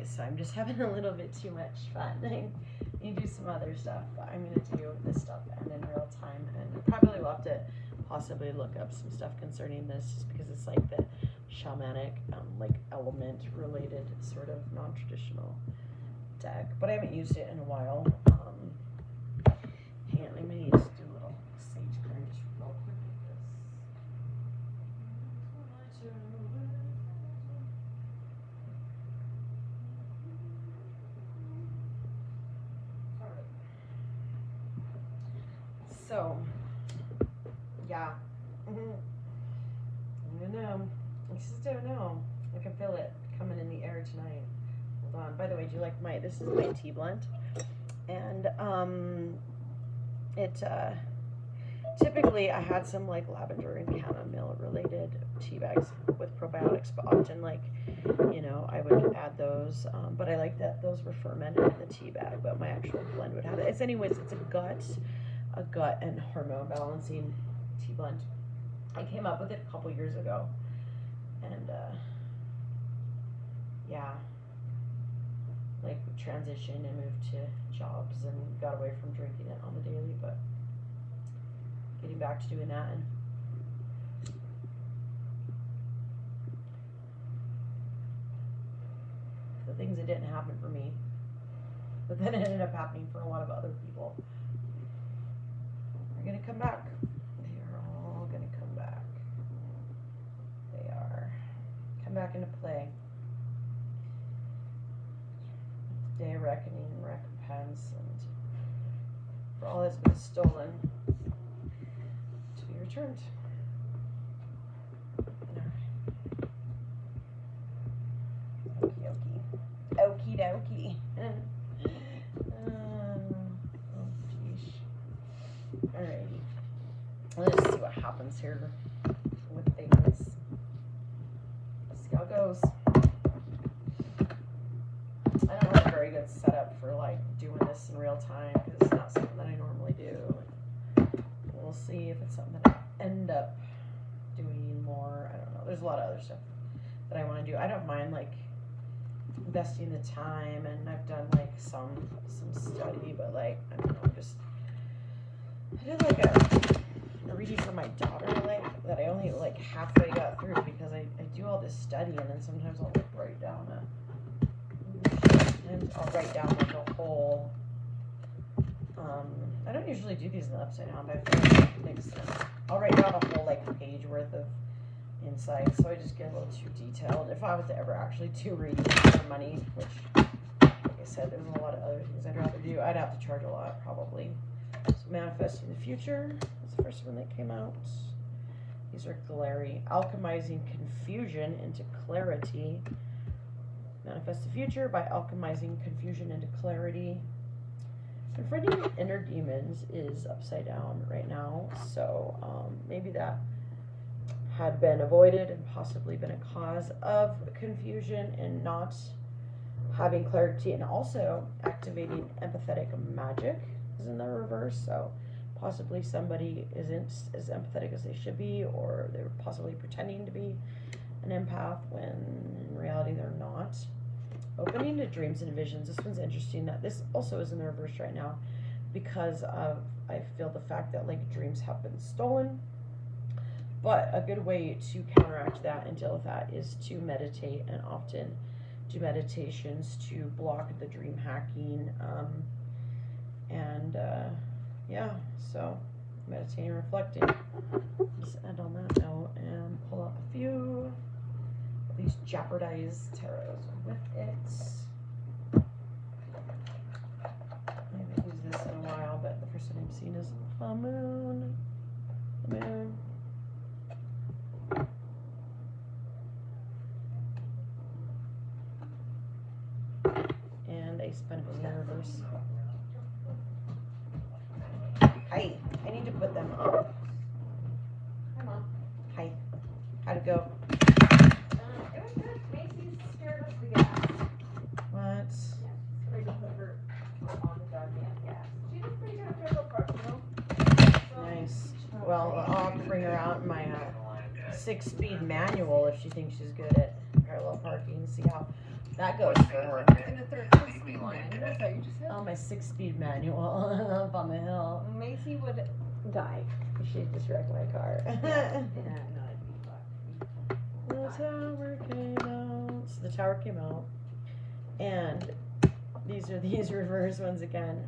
tonight, so I'm just having a little bit too much fun. I need to do some other stuff, but I'm going to do this stuff and in real time, and probably will have to possibly look up some stuff concerning this, just because it's like the shamanic, like element related sort of non-traditional deck, but I haven't used it in a while. Hang on, I'm going to just do a little sage clearing just real quick like this. So, yeah. I don't know. I just don't know. I can feel it coming in the air tonight. Hold on. By the way, do you like this is my tea blend. And, typically I had some like lavender and chamomile related tea bags with probiotics, but often like, you know, I would add those, but I like that those were fermented in the tea bag, but my actual blend would have it. It's anyways, it's a gut and hormone balancing tea blend. I came up with it a couple years ago, and yeah, like transitioned and moved to jobs and got away from drinking it on the daily, but getting back to doing that. And the things that didn't happen for me, but then it ended up happening for a lot of other people, are gonna come back. They are all gonna come back. They are come back into play. Day of reckoning and recompense, and for all that's been stolen to be returned. Okie dokie. Okie dokie. Oh, geez. Alrighty. Let's see what happens here with things. Let's see how it goes. I don't have a very good setup for like doing this in real time, because it's not something that I normally do. We'll see if it's something that I end up doing more. I don't know. There's a lot of other stuff that I want to do. I don't mind like investing the time, and I've done like some study, but like I don't know, I did like a reading for my daughter like that I only like halfway got through, because I do all this study, and then sometimes I'll like write down like a whole, I don't usually do these in the upside down, but I feel like it makes sense. I'll write down a whole like page worth of insight, so I just get a little too detailed. If I was to ever actually do readings for money, which like I said, there's a lot of other things I'd rather do, I'd have to charge a lot probably. So manifesting the future is the first one that came out. These are glary, alchemizing confusion into clarity. Manifest the future by alchemizing confusion into clarity. Confronting inner demons is upside down right now, so maybe that had been avoided and possibly been a cause of confusion and not having clarity. And also activating empathetic magic is in the reverse, so possibly somebody isn't as empathetic as they should be, or they're possibly pretending to be an empath when in reality they're not. Opening to dreams and visions. This one's interesting. That this also is in the reverse right now, because of I feel the fact that like dreams have been stolen. But a good way to counteract that and deal with that is to meditate, and often do meditations to block the dream hacking. Yeah, so meditating and reflecting. Just end on that note and pull up a few of these jeopardized tarots with it. I haven't used this in a while, but the first one I'm seeing is the moon. The moon. And Ace of Pentacles in the reverse. Hi, I need to put them up. Hi, Mom. Hi, how'd it go? It was good. Macy's scared us to gas. What? Yeah, so they just put her on the goddamn gas. She was pretty good at Parallel Park, you know? So, Nice. Well, I'll have to bring her out in my 6-speed manual if she thinks she's good at parallel parking. See how That goes for In the third speed manual, is that you just said? on my 6-speed manual up on the hill. Macy would die. She just wrecked my car. Yeah, no, it'd be fucked. The tower came out. So the tower came out. And these are these reverse ones again.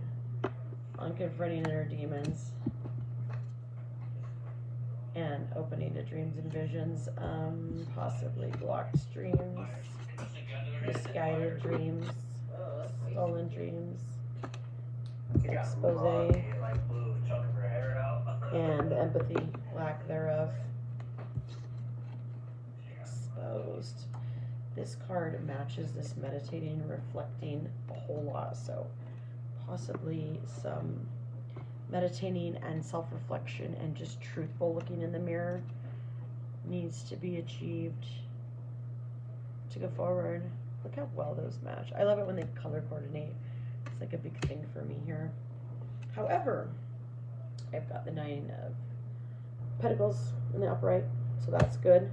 On confronting inner demons. And opening to dreams and visions. Possibly blocked dreams. Misguided dreams. Stolen dreams. Expose. And empathy, lack thereof. Exposed. This card matches this meditating and reflecting a whole lot. So possibly some meditating and self-reflection and just truthful looking in the mirror needs to be achieved to go forward. Look how well those match. I love it when they color coordinate. It's like a big thing for me here. However, I've got the 9 of Pentacles in the upright, so that's good.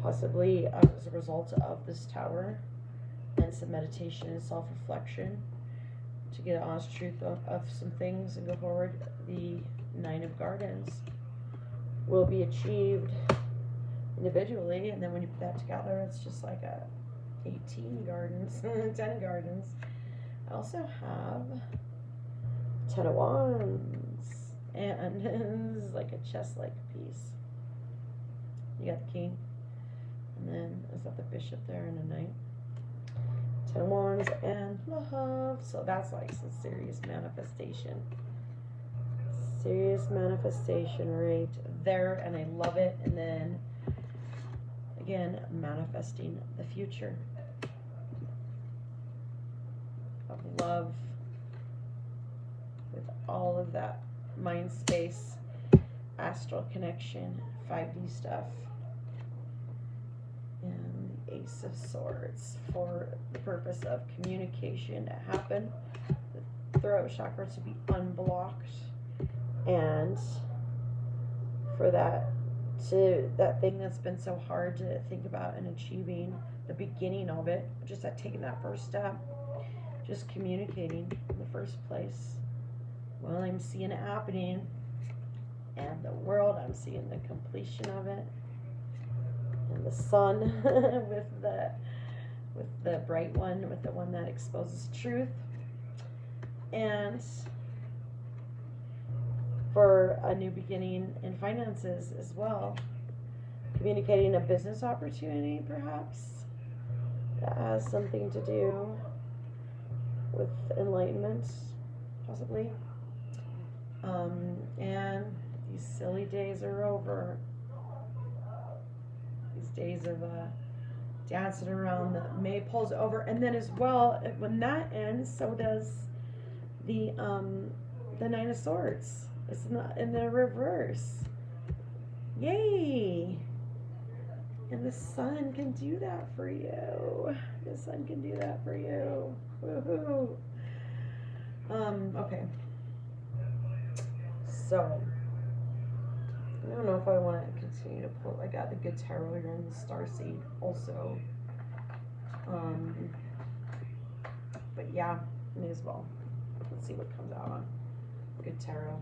Possibly as a result of this tower and some meditation and self-reflection to get an honest truth of some things and go forward. The 9 of Gardens will be achieved individually, and then when you put that together, it's just like a 18 gardens, 10 gardens. I also have 10 of Wands, and this is like a chess-like piece. You got the King, and then is that the Bishop there and a Knight? 10 of Wands and Love. So that's like some serious manifestation. Serious manifestation right there, and I love it. And then again, manifesting the future of love with all of that mind space, astral connection, 5D stuff, and the Ace of Swords for the purpose of communication to happen, the throat chakra to be unblocked, and for that thing that's been so hard to think about and achieving, the beginning of it, just that taking that first step, just communicating in the first place. Well, I'm seeing it happening, and the world, I'm seeing the completion of it, and the sun with the bright one, with the one that exposes truth, and for a new beginning in finances as well, communicating a business opportunity perhaps that has something to do with enlightenment, possibly. And these silly days are over. These days of dancing around the maypole's over, and then as well, when that ends, so does the 9 of Swords. It's not in the reverse. Yay! And the sun can do that for you. The sun can do that for you. Woohoo! Okay. So, I don't know if I want to continue to pull. I got the good tarot here in the Starseed also. But yeah, may as well. Let's see what comes out on good tarot.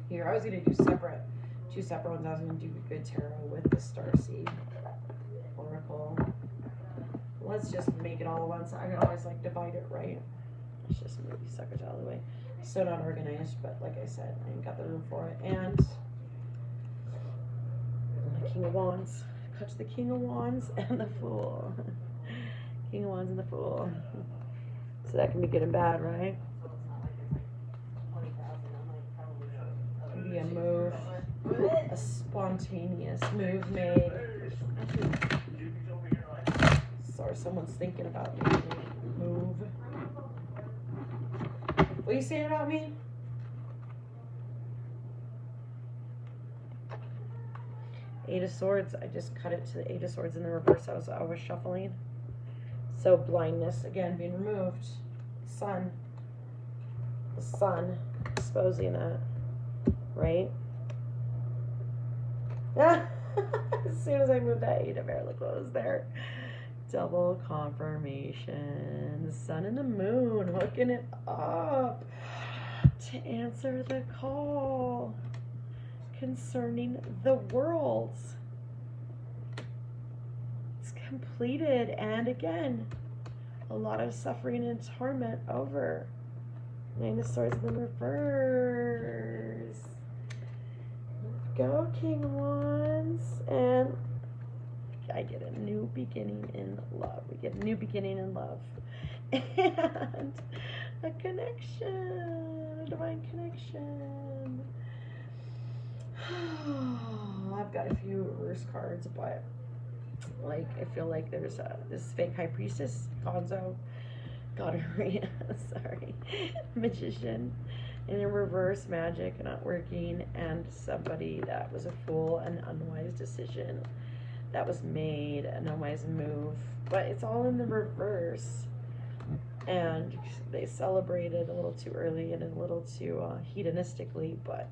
Here, I was going to do two separate ones. I was going to do good tarot with the Starseed Oracle. Let's just make it all at once. I can always like divide it, right? Let's just move these suckers out of the way. So not organized, but like I said, I ain't got the room for it. And the King of Wands. Catch the King of Wands and the Fool. King of Wands and the Fool. So that can be good and bad, right? Can be a move, a spontaneous move made. Or someone's thinking about making a move. What are you saying about me? Eight of Swords. I just cut it to the 8 of Swords in the reverse. I was shuffling. So blindness again being removed. Sun. The sun exposing that. Right? As soon as I moved that 8 of air, look what was there. Double confirmation. The sun and the moon hooking it up to answer the call concerning the worlds. It's completed, and again, a lot of suffering and torment over. Nine of Swords in the reverse. Go, King Wands. And I get a new beginning in love. We get a new beginning in love. And a connection. A divine connection. I've got a few reverse cards, but like I feel like there's this fake high priestess, Gonzo, gonorrhea, sorry, magician, and in reverse, magic not working, and somebody that was a fool, an unwise decision that was made, an unwise move, but it's all in the reverse. And they celebrated a little too early and a little too hedonistically, but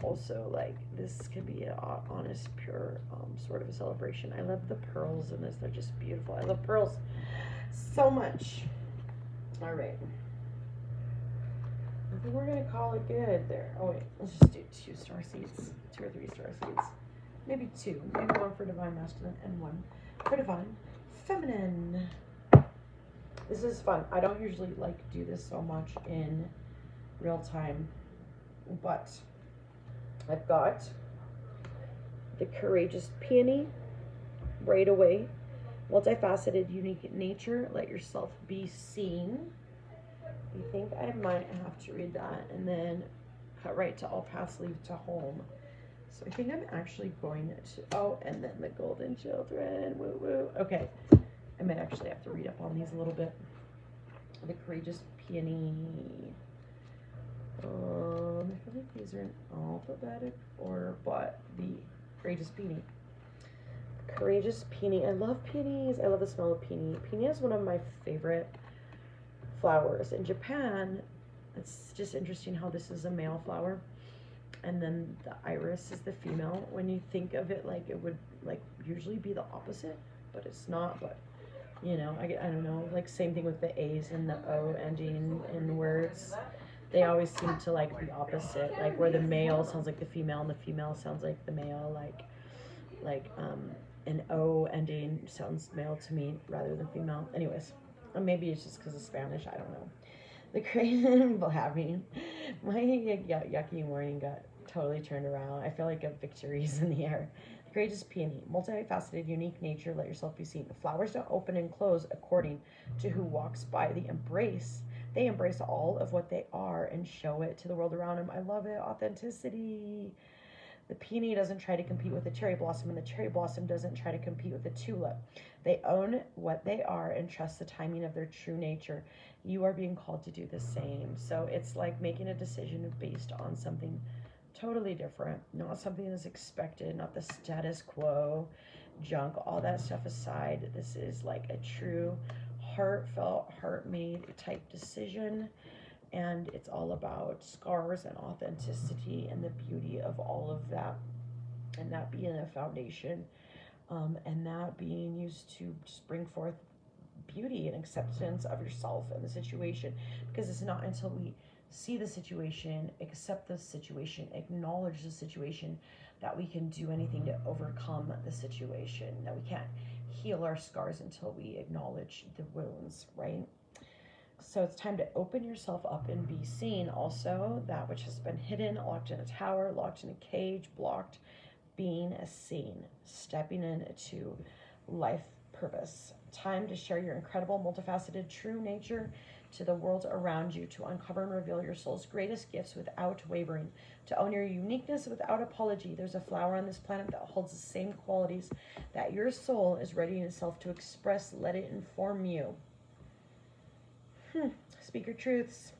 also like this could be an honest, pure sort of a celebration. I love the pearls in this. They're just beautiful. I love pearls so much. All right, I think we're gonna call it good there. Oh wait, let's just do 2 star seeds, 2 or 3 star seeds, maybe 2, maybe 1 for divine masculine and 1 for divine feminine. This is fun. I don't usually like do this so much in real time, but I've got the courageous peony, right away, multifaceted, unique nature, let yourself be seen. I think I might have to read that and then cut right to all paths lead to home. So I think I'm actually going to, oh, and then the golden children, woo woo. Okay, I might actually have to read up on these a little bit. The courageous peony. I feel like these are in alphabetic order, but the courageous peony. Courageous peony. I love peonies. I love the smell of peony. Peony is one of my favorite flowers. In Japan, it's just interesting how this is a male flower, and then the iris is the female. When you think of it, like it would like usually be the opposite, but it's not. But you know, I don't know. Like same thing with the A's and the O ending in words. They always seem to like be opposite, like where the male sounds like the female and the female sounds like the male, like an O ending sounds male to me rather than female. Anyways, or maybe it's just because of Spanish, I don't know. The crazy having my yucky morning got totally turned around. I feel like a victory is in the air. The courageous peony, multifaceted, unique nature, let yourself be seen. The flowers don't open and close according to who walks by. They embrace all of what they are and show it to the world around them. I love it. Authenticity. The peony doesn't try to compete with the cherry blossom, and the cherry blossom doesn't try to compete with the tulip. They own what they are and trust the timing of their true nature. You are being called to do the same. So it's like making a decision based on something totally different, not something that's expected, not the status quo junk, all that stuff aside. This is like a true heartfelt, heart-made type decision, and it's all about scars and authenticity and the beauty of all of that, and that being a foundation, and that being used to just bring forth beauty and acceptance of yourself and the situation, because it's not until we see the situation, accept the situation, acknowledge the situation, that we can do anything to overcome the situation, that we can't heal our scars until we acknowledge the wounds, right? So it's time to open yourself up and be seen. Also, that which has been hidden, locked in a tower, locked in a cage, blocked, being seen, stepping into life purpose. Time to share your incredible, multifaceted, true nature to the world around you, to uncover and reveal your soul's greatest gifts without wavering, to own your uniqueness without apology. There's a flower on this planet that holds the same qualities that your soul is readying itself to express. Let it inform you. Speak your truths.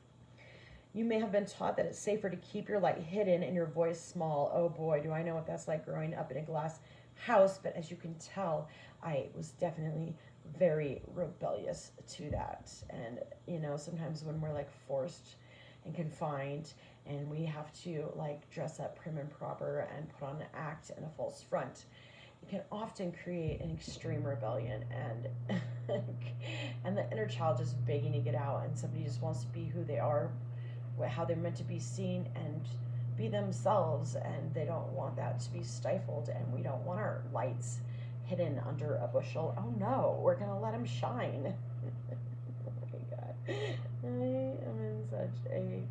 You may have been taught that it's safer to keep your light hidden and your voice small. Oh boy, do I know what that's like growing up in a glass house. But as you can tell, I was definitely very rebellious to that. And you know, sometimes when we're like forced and confined and we have to like dress up prim and proper and put on an act and a false front, can often create an extreme rebellion, and and the inner child just begging to get out, and somebody just wants to be who they are, how they're meant to be seen, and be themselves, and they don't want that to be stifled, and we don't want our lights hidden under a bushel. Oh no, we're gonna let them shine. Oh my god, I am in such a